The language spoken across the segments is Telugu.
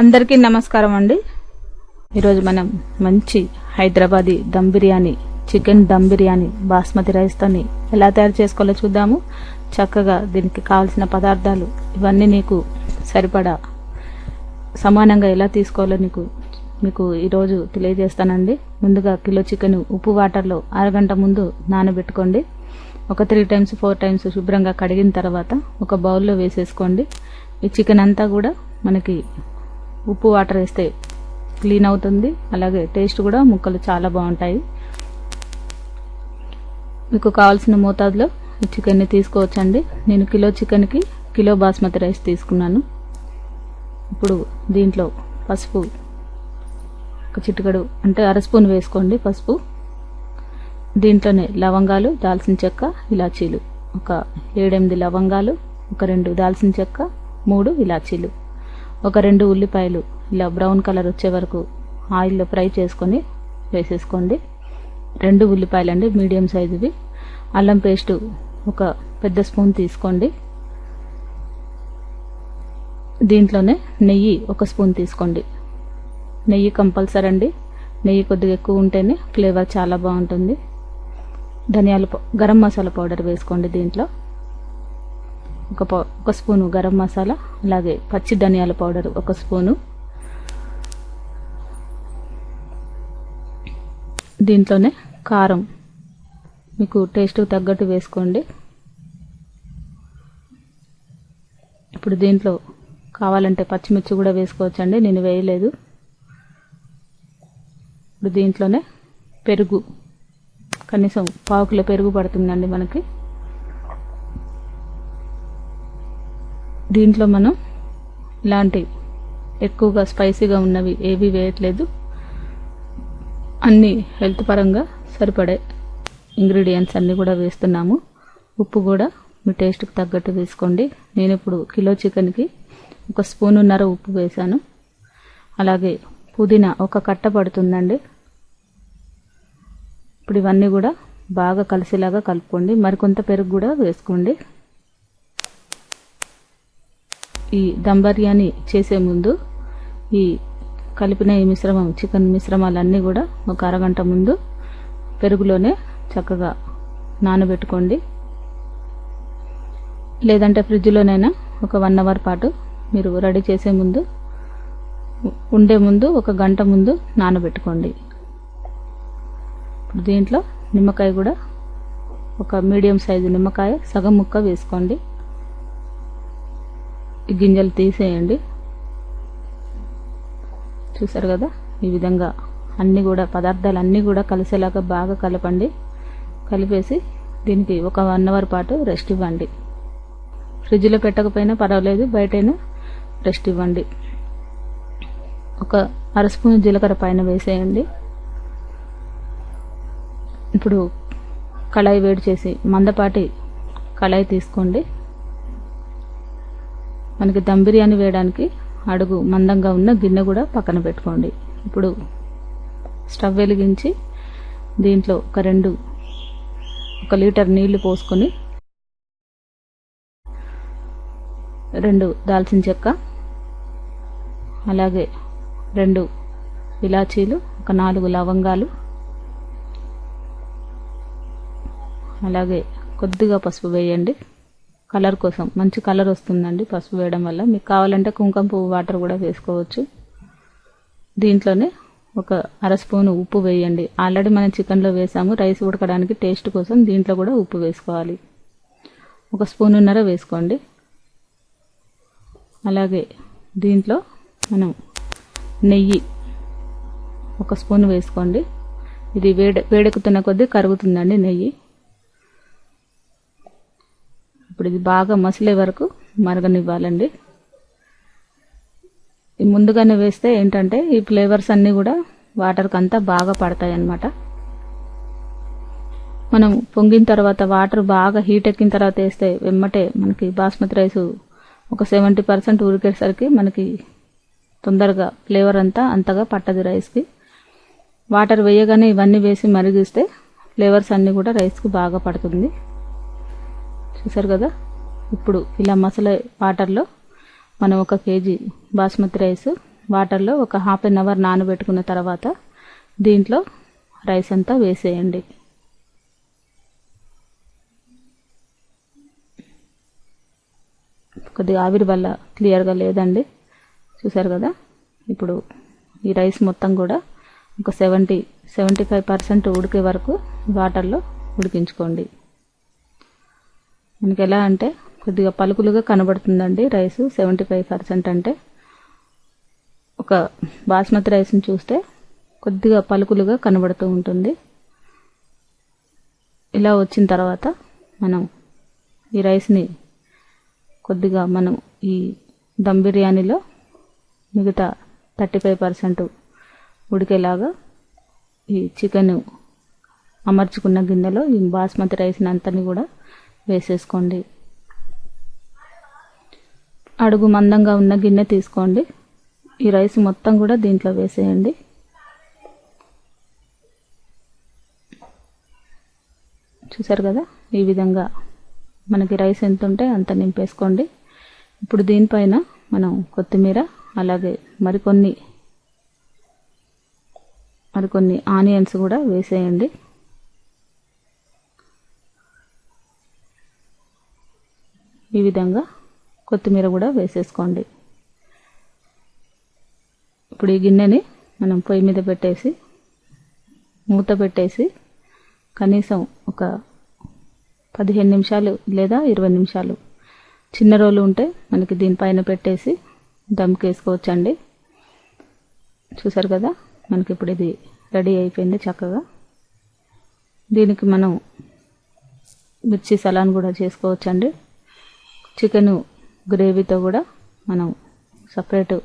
అందరికీ నమస్కారం అండి. ఈరోజు మనం మంచి హైదరాబాదీ దమ్ బిర్యానీ, చికెన్ దమ్ బిర్యానీ బాస్మతి రైస్తోని ఎలా తయారు చేసుకోవాలో చూద్దాము. చక్కగా దీనికి కావాల్సిన పదార్థాలు ఇవన్నీ నీకు సరిపడా సమానంగా ఎలా తీసుకోవాలో మీకు ఈరోజు తెలియజేస్తానండి. ముందుగా కిలో చికెన్ ఉప్పు వాటర్లో అరగంట ముందు నానబెట్టుకోండి. ఒక 3 times 4 times శుభ్రంగా కడిగిన తర్వాత ఒక బౌల్లో వేసేసుకోండి. ఈ చికెన్ అంతా కూడా మనకి ఉప్పు వాటర్ వేస్తే క్లీన్ అవుతుంది. అలాగే టేస్ట్ కూడా ముక్కలు చాలా బాగుంటాయి. మీకు కావాల్సిన మోతాదులో ఈ చికెన్ని తీసుకోవచ్చండి. నేను కిలో చికెన్కి కిలో బాస్మతి రైస్ తీసుకున్నాను. ఇప్పుడు దీంట్లో పసుపు ఒక చిటికెడు అంటే అర స్పూన్ వేసుకోండి పసుపు. దీంట్లోనే లవంగాలు, దాల్చిన చెక్క, ఇలాచీలు ఒక 7-8 లవంగాలు, ఒక 2 దాల్చిన చెక్క, 3 ఇలాచీలు, ఒక 2 ఉల్లిపాయలు ఇలా బ్రౌన్ కలర్ వచ్చే వరకు ఆయిల్లో ఫ్రై చేసుకొని వేసేసుకోండి. 2 ఉల్లిపాయలు అండి, మీడియం సైజువి. అల్లం పేస్టు ఒక పెద్ద స్పూన్ తీసుకోండి. దీంట్లోనే నెయ్యి ఒక స్పూన్ తీసుకోండి. నెయ్యి కంపల్సరీ అండి. నెయ్యి కొద్దిగా ఎక్కువ ఉంటేనే ఫ్లేవర్ చాలా బాగుంటుంది. గరం మసాలా పౌడర్ వేసుకోండి. దీంట్లో ఒక స్పూను గరం మసాలా, అలాగే పచ్చి ధనియాల పౌడర్ ఒక స్పూను. దీంట్లోనే కారం మీకు టేస్ట్కి తగ్గట్టు వేసుకోండి. ఇప్పుడు దీంట్లో కావాలంటే పచ్చిమిర్చి కూడా వేసుకోవచ్చండి, నేను వేయలేదు. ఇప్పుడు దీంట్లోనే పెరుగు కనీసం 1/2 కిలో పెరుగు పడుతుందండి మనకి. దీంట్లో మనం ఇలాంటి ఎక్కువగా స్పైసీగా ఉన్నవి ఏవి వేయట్లేదు. అన్ని హెల్త్ పరంగా సరిపడే ఇంగ్రీడియంట్స్ అన్నీ కూడా వేస్తున్నాము. ఉప్పు కూడా మీ టేస్ట్కి తగ్గట్టు వేసుకోండి. నేను ఇప్పుడు కిలో చికెన్కి 1.5 స్పూన్ ఉప్పు వేశాను. అలాగే పుదీనా ఒక కట్ట పడుతుందండి. ఇప్పుడు ఇవన్నీ కూడా బాగా కలిసేలాగా కలుపుకోండి. మరికొంత పెరుగు కూడా వేసుకోండి. ఈ దమ్ బిర్యానీ చేసే ముందు ఈ కలిపిన ఈ మిశ్రమం, చికెన్ మిశ్రమాలన్నీ కూడా ఒక అరగంట ముందు పెరుగులోనే చక్కగా నానబెట్టుకోండి. లేదంటే ఫ్రిడ్జ్లోనైనా ఒక 1 hour పాటు మీరు రెడీ చేసే ముందు ఉండే ముందు ఒక గంట ముందు నానబెట్టుకోండి. ఇప్పుడు దీంట్లో నిమ్మకాయ కూడా ఒక మీడియం సైజు నిమ్మకాయ సగం ముక్క వేసుకోండి. ఈ గింజలు తీసేయండి. చూసారు కదా, ఈ విధంగా అన్ని కూడా పదార్థాలన్నీ కూడా కలిసేలాగా బాగా కలపండి. కలిపేసి దీనికి ఒక 1 hour పాటు రెస్ట్ ఇవ్వండి. ఫ్రిడ్జ్లో పెట్టకపోయినా పర్వాలేదు, బయటైనా రెస్ట్ ఇవ్వండి. ఒక అర స్పూన్ జీలకర్ర పైన వేసేయండి. ఇప్పుడు కళాయి వేడి చేసి మందపాటి కళాయి తీసుకోండి. మనకి దమ్ బిర్యానీ వేయడానికి అడుగు మందంగా ఉన్న గిన్నె కూడా పక్కన పెట్టుకోండి. ఇప్పుడు స్టవ్ వెలిగించి దీంట్లో ఒక 1 లీటర్ నీళ్లు పోసుకొని 2 దాల్చిన చెక్క, అలాగే 2 ఇలాచీలు, ఒక 4 లవంగాలు, అలాగే కొద్దిగా పసుపు వేయండి. కలర్ కోసం, మంచి కలర్ వస్తుందండి పసుపు వేయడం వల్ల. మీకు కావాలంటే కుంకుమ పువ్వు వాటర్ కూడా వేసుకోవచ్చు. దీంట్లోనే ఒక అర స్పూను ఉప్పు వేయండి. ఆల్రెడీ మనం చికెన్లో వేసాము, రైస్ ఉడకడానికి టేస్ట్ కోసం దీంట్లో కూడా ఉప్పు వేసుకోవాలి. 1.5 స్పూన్ వేసుకోండి. అలాగే దీంట్లో మనం నెయ్యి 1 స్పూన్ వేసుకోండి. ఇది వేడెక్కుతున్న కొద్దీ కరుగుతుందండి నెయ్యి. ఇప్పుడు ఇది బాగా మసిలే వరకు మరగనివ్వాలండి. ముందుగానే వేస్తే ఏంటంటే ఈ ఫ్లేవర్స్ అన్నీ కూడా వాటర్కి అంతా బాగా పడతాయి అన్నమాట. మనం పొంగిన తర్వాత వాటర్ బాగా హీట్ ఎక్కిన తర్వాత వేస్తే వెమ్మటే మనకి బాస్మతి రైస్ ఒక 70% ఉడికేసరికి మనకి తొందరగా ఫ్లేవర్ అంతగా పట్టదు రైస్కి. వాటర్ వేయగానే ఇవన్నీ వేసి మరిగిస్తే ఫ్లేవర్స్ అన్నీ కూడా రైస్కి బాగా పడుతుంది. చూసారు కదా, ఇప్పుడు ఇలా మసాలా వాటర్లో మనం 1 kg బాస్మతి రైస్ వాటర్లో ఒక హాఫ్ అన్ అవర్ నానబెట్టుకున్న తర్వాత దీంట్లో రైస్ అంతా వేసేయండి. కొద్దిగా ఆవిరి వల్ల క్లియర్గా లేదండి, చూసారు కదా. ఇప్పుడు ఈ రైస్ మొత్తం కూడా ఒక 75% ఉడికే వరకు వాటర్లో ఉడికించుకోండి. మనకి ఎలా అంటే కొద్దిగా పలుకులుగా కనబడుతుందండి రైస్. 75% అంటే ఒక బాస్మతి రైస్ని చూస్తే కొద్దిగా పలుకులుగా కనబడుతూ ఉంటుంది. ఇలా వచ్చిన తర్వాత మనం ఈ రైస్ని కొద్దిగా మనం ఈ దమ్ బిర్యానీలో మిగతా 35% ఉడికేలాగా ఈ చికెన్ అమర్చుకున్న గిన్నెలో ఈ బాస్మతి రైస్ని అంతని కూడా వేసేసుకోండి. అడుగు మందంగా ఉన్న గిన్నె తీసుకోండి. ఈ రైస్ మొత్తం కూడా దీంట్లో వేసేయండి. చూసారు కదా, ఈ విధంగా మనకి రైస్ ఎంత ఉంటే అంత నింపేసుకోండి. ఇప్పుడు దీనిపైన మనం కొత్తిమీర అలాగే మరికొన్ని ఆనియన్స్ కూడా వేసేయండి. ఈ విధంగా కొత్తిమీర కూడా వేసేసుకోండి. ఇప్పుడు ఈ గిన్నెని మనం పొయ్యి మీద పెట్టేసి మూత పెట్టేసి కనీసం ఒక 15 నిమిషాలు లేదా 20 నిమిషాలు చిన్న రోలు ఉంటే మనకి దీనిపైన పెట్టేసి దమ్కి వేసుకోవచ్చండి. చూసారు కదా, మనకి ఇప్పుడు ఇది రెడీ అయిపోయింది చక్కగా. దీనికి మనం మిర్చి సలాన్ కూడా చేసుకోవచ్చండి. చికెన్ గ్రేవీతో కూడా మనం సపరేట్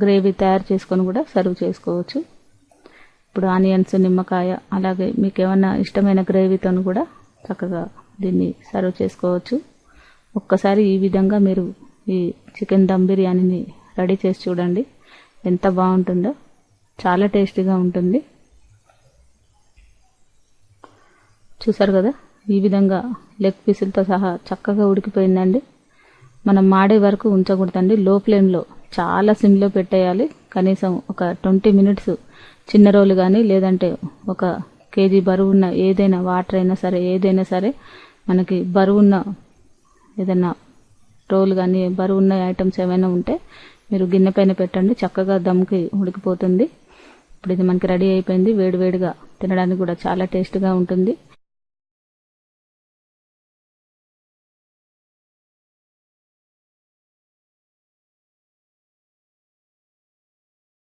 గ్రేవీ తయారు చేసుకొని కూడా సర్వ్ చేసుకోవచ్చు. ఇప్పుడు ఆనియన్స్, నిమ్మకాయ అలాగే మీకు ఏమన్నా ఇష్టమైన గ్రేవీతో కూడా చక్కగా దీన్ని సర్వ్ చేసుకోవచ్చు. ఒక్కసారి ఈ విధంగా మీరు ఈ చికెన్ దమ్ బిర్యానీని రెడీ చేసి చూడండి, ఎంత బాగుంటుందో. చాలా టేస్టీగా ఉంటుంది. చూసారు కదా, ఈ విధంగా లెగ్ పీసులతో సహా చక్కగా ఉడికిపోయిందండి. మనం మాడే వరకు ఉంచకూడదండి, లో ఫ్లేమ్లో చాలా సిమ్లో పెట్టేయాలి. కనీసం ఒక 20 మినిట్స్ చిన్న రోలు కానీ లేదంటే 1 కేజీ బరువున్న ఏదైనా వాటర్ అయినా సరే ఏదైనా సరే మనకి బరువున్న ఏదైనా రోలు కానీ బరువున్న ఐటమ్స్ ఏమైనా ఉంటే మీరు గిన్నె పైన పెట్టండి, చక్కగా దమ్కి ఉడికిపోతుంది. ఇప్పుడు ఇది మనకి రెడీ అయిపోయింది. వేడివేడిగా తినడానికి కూడా చాలా టేస్ట్గా ఉంటుంది.